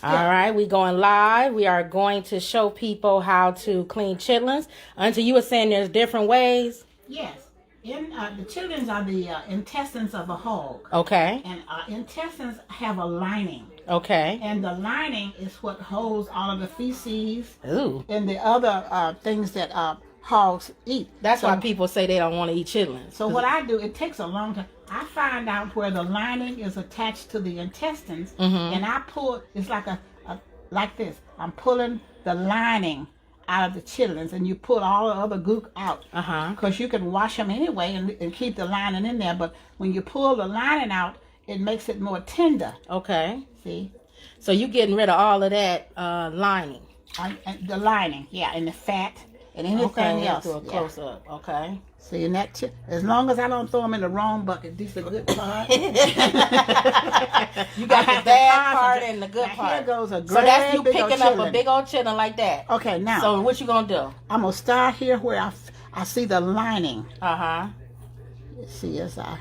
All right, we going live. We are going to show people how to clean chitlins. Until you were saying there's different ways. Yes. The chitlins are the intestines of a hog. Okay. And intestines have a lining. Okay. And the lining is what holds all of the feces. Ooh. And the other things that hogs eat. That's why people say they don't want to eat chitlins. So what I do, it takes a long time. I find out where the lining is attached to the intestines, and I pull. It's like like this. I'm pulling the lining out of the chitlins, and you pull all the other gook out. Because you can wash them anyway and keep the lining in there. But when you pull the lining out, it makes it more tender. Okay. See? So you getting rid of all of that lining. The lining, yeah, and the fat and anything else. Do a close up. Okay. See, and that as long as I don't throw them in the wrong bucket, this is the good part. You got the bad part and the good part. Here goes a great so that's you picking up chitlin. a big old chitlin like that. Okay, now. So what you gonna do? I'm gonna start here where I see the lining. See, as And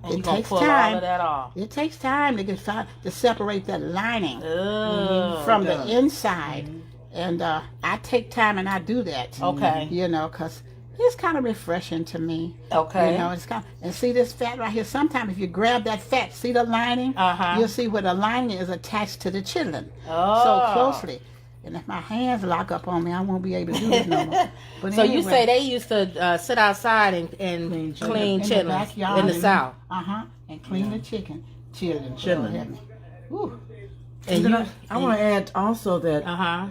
it you gonna takes pull time. all of that off. It takes time to separate that lining Oh, from the inside, and I take time and I do that. Okay. You know, cause it's kind of refreshing to me. Okay. You know, it's kind of, and see this fat right here. Sometimes if you grab that fat, see the lining? You'll see where the lining is attached to the chitlin so closely. And if my hands lock up on me, I won't be able to do it no more. But so anyway, you say they used to sit outside and clean chitlins in the South? And clean the chitlin. Ooh. And I want to add also that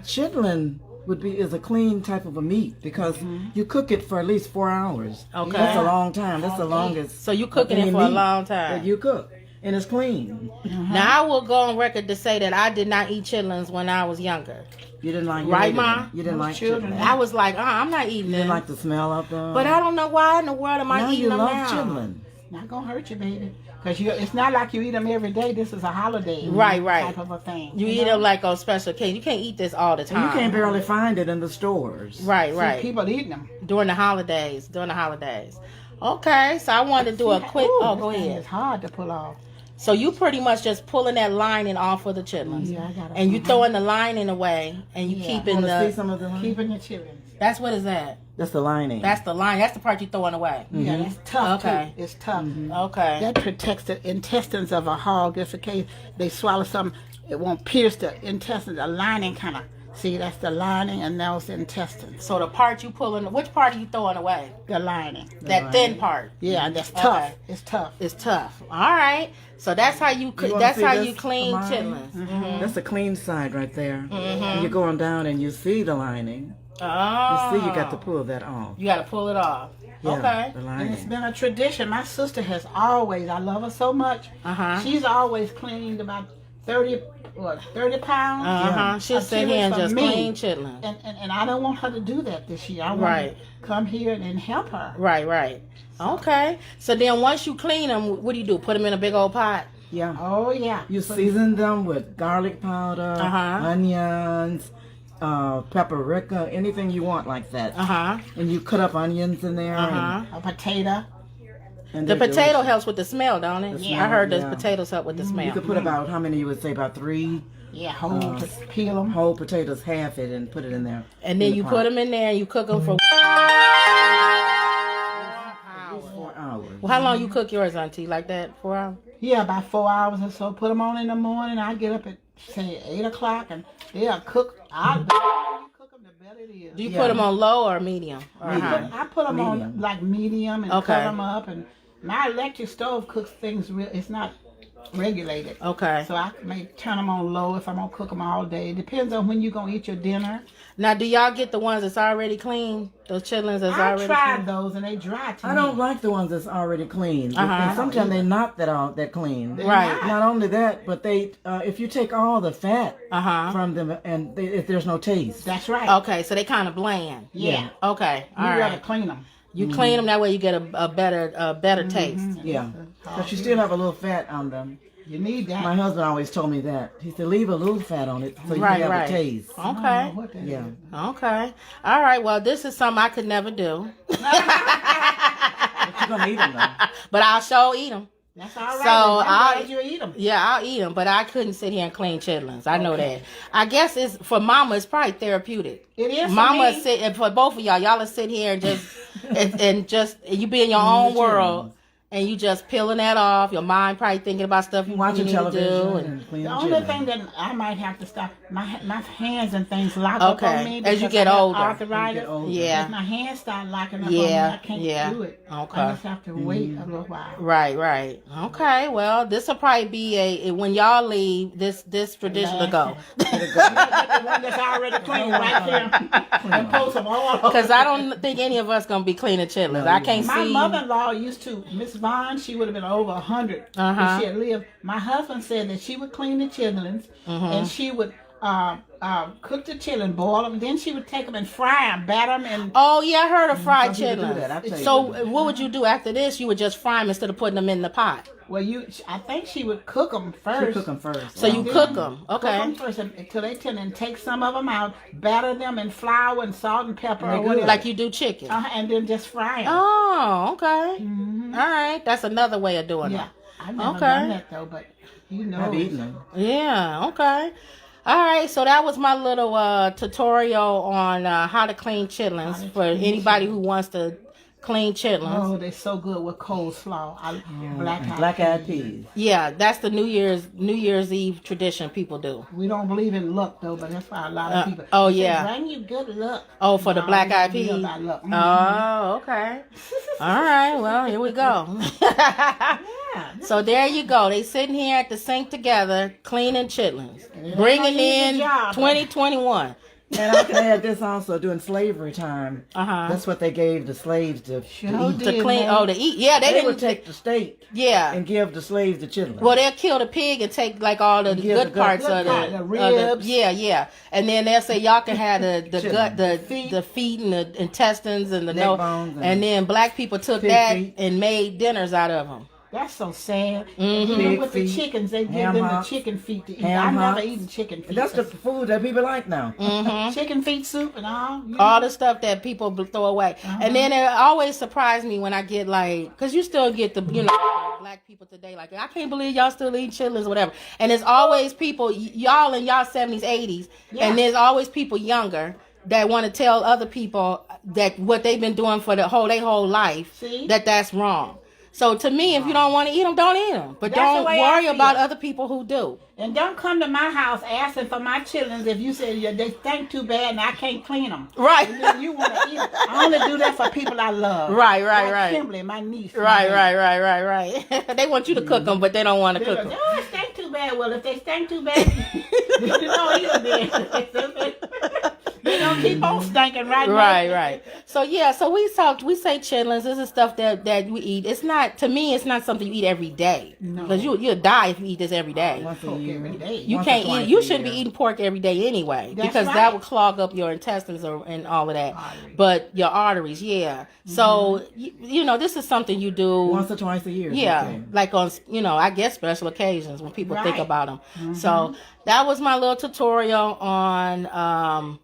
chitlin is a clean type of a meat because you cook it for at least 4 hours. Okay. That's a long time. That's the longest. So you cooking it for a long time. That you cook. And it's clean. Now I will go on record to say that I did not eat chitlins when I was younger. You didn't like right, Ma? You didn't like children. I was like, I'm not eating You them. didn't like the smell of them. But I don't know why in the world am I eating them now. You love chitlins. Not gonna hurt you, baby. Because it's not like you eat them every day. This is a holiday type of a thing. You eat them like on special occasions. You can't eat this all the time. And you can't barely find it in the stores. Right. People eating them. During the holidays. Okay, so I wanted to do a quick... go ahead. It's hard to pull off. So you pretty much just pulling that lining off of the chitlins. Yeah, I got it. And you throwing the lining away and you keeping see some of the lining? Keeping your chitlins. That's what is that? That's the lining. That's the line. That's the part you throwing away. Yeah, that's tough. Okay. Too. It's tough. Okay. That protects the intestines of a hog. Just in case they swallow something, it won't pierce the intestines. The lining kind of. See, that's the lining, and those intestines. So the part you pulling, which part are you throwing away? The lining. That thin part. Yeah, that's tough. Okay. It's tough. It's tough. All right. So that's how you clean chitlins. That's the clean side right there. And you're going down and you see the lining. Oh. You see, you got to pull that off. You got to pull it off. Yeah, okay. The lining. And it's been a tradition. My sister has always, I love her so much. She's always cleaned about 30 pounds. She'll sit here and just clean chitlins. And I don't want her to do that this year. I want to come here and help her. Right. Okay. So then once you clean them, what do? Put them in a big old pot? Yeah. Oh, yeah. You season them with garlic powder, onions, paprika, anything you want like that. And you cut up onions in there. A potato. And the potato helps with the smell, don't it? Yeah. I heard the potatoes help with the smell. You could put about, how many you would say, about 3? Yeah, peel them. Whole potatoes, half it, and put it in there. And then you put them in there and you cook them for 4 hours. Well, how long you cook yours, Auntie? Like that? 4 hours? Yeah, about 4 hours or so. Put them on in the morning. I get up at, say, 8 o'clock, and they'll cook. The better you cook them, the better it is. Do you put them on low or medium? Or I put them on, like, medium and cover them up. And my electric stove cooks things real. It's not regulated. Okay. So I may turn them on low if I'm going to cook them all day. It depends on when you're going to eat your dinner. Now, do y'all get the ones that's already clean? Those chitlins that's already clean? I tried those and they dry to me. I don't like the ones that's already clean. And sometimes they're not that clean. Right. Not only that, but they if you take all the fat from them and there's no taste. That's right. Okay, so they kind of bland. Yeah. Okay. All right. You gotta clean them. You clean them that way you get a better taste. Yeah. But you still have a little fat on them. You need that. My husband always told me that. He said, leave a little fat on it so you can have a taste. Okay. Yeah. Okay. All right. Well, this is something I could never do. But you're going to eat them, though. But I'll sure eat them. That's all right. So I'm glad you eat them. Yeah, I'll eat them, but I couldn't sit here and clean chitlins. I know that. I guess it's for Mama. It's probably therapeutic. It is. Mama for me. sit, and for both of y'all will sit here and just and just you be in your own world. And you just peeling that off. Your mind probably thinking about stuff you watching need television to do. and clean The the only chitlins. thing that I might have to stop, my hands and things lock up on me. As you because get I have older. arthritis. Yeah. If my hands start locking up on me, I can't do it. Okay. I just have to wait a little while. Right. Okay. Well, this will probably be when y'all leave. This tradition will go. Get the one that's already clean right there and post them all over. Because I don't think any of us gonna be cleaning chitlins. I can't My see. mother-in-law used to, Miss Vaughn, she would have been over 100 if she had lived. My husband said that she would clean the chitlins and she would cook the chitlin, boil them, then she would take them and fry them, batter them, and Oh yeah, I heard of fried Some people do that, I'll chitlins. tell you. So what would you do after this? You would just fry them instead of putting them in the pot. well, I think she would cook them first. You cook them first. So you cook them, Cook them okay? first until they turn and take some of them out, batter them in flour and salt and pepper or whatever. Like you do chicken. And then just fry them. Oh, okay. All right, that's another way of doing Yeah, it. I've never Okay. done that though, but you know. I've eaten them. Yeah, okay. All right, so that was my little tutorial on how to clean chitlins for anybody who wants to clean chitlins. Oh, they're so good with coleslaw. Black eyed peas. Yeah, that's the New Year's Eve tradition people do. We don't believe in luck though, but that's why a lot of people. oh, they say, yeah. bring you good luck. Oh, for the No, black we eyed don't peas. believe about luck. Oh, okay. All right, well, here we go. Yeah. So there you go. They sitting here at the sink together, cleaning chitlins, ain't bringing no easy in job. 2021. And I've had this also during slavery time. Uh-huh. That's what they gave the slaves to Sure eat. To did, clean, man. to eat. Yeah, they They would didn't take the steak Yeah. and give the slaves the chitlins. Well, they'll kill the pig and take like all the give good the good- parts good of the, part, the of ribs. yeah. And then they'll say y'all can have the Chitlin. gut, the feet and the intestines and the Neck nose. bones And and then black people took pig that feet. and made dinners out of them. That's so sad. Mm-hmm. Even Pig with the feet, chickens, they give ham them hocks, the chicken feet to eat. ham I've never hocks. eaten chicken feet. And that's the food that people like now. chicken feet soup and all. You All know. the stuff that people throw away. And then it always surprised me when I get like, because you still get the, black people today, like, I can't believe y'all still eat chitlins or whatever. And there's always people, y'all in y'all 70s, 80s, Yeah. and there's always people younger that want to tell other people that what they've been doing for their whole life, See? that's wrong. So to me, if you don't want to eat them, don't eat them. But That's the don't way I worry feel. about other people who do. And don't come to my house asking for my chitlins if you say they stink too bad and I can't clean them. Right. And then you want to eat them. I only do that for people I love. Right. Like Kimberly, my niece. Right. They want you to cook them, but they don't want to They cook go, them. oh, it stink too bad. Well, if they stink too bad, you don't eat them then. They don't keep on stinking right now. Right. So we say chitlins. This is stuff that we eat. It's not, to me, it's not something you eat every day. No. Because you'll die if you eat this every day. Once a Pork year. every day. You Once or can't twice eat. You a shouldn't be year. eating pork every day anyway, That's because that right. will clog up your intestines and all of that. Arteries. But your arteries, yeah. So this is something you do Once or twice a year. is Yeah, okay. like on, I guess special occasions when people think Right. about them. So that was my little tutorial on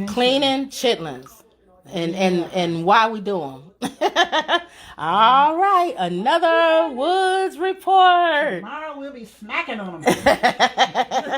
cleaning chitlins and why we do them. All right, another Woods report. Tomorrow we'll be smacking on them.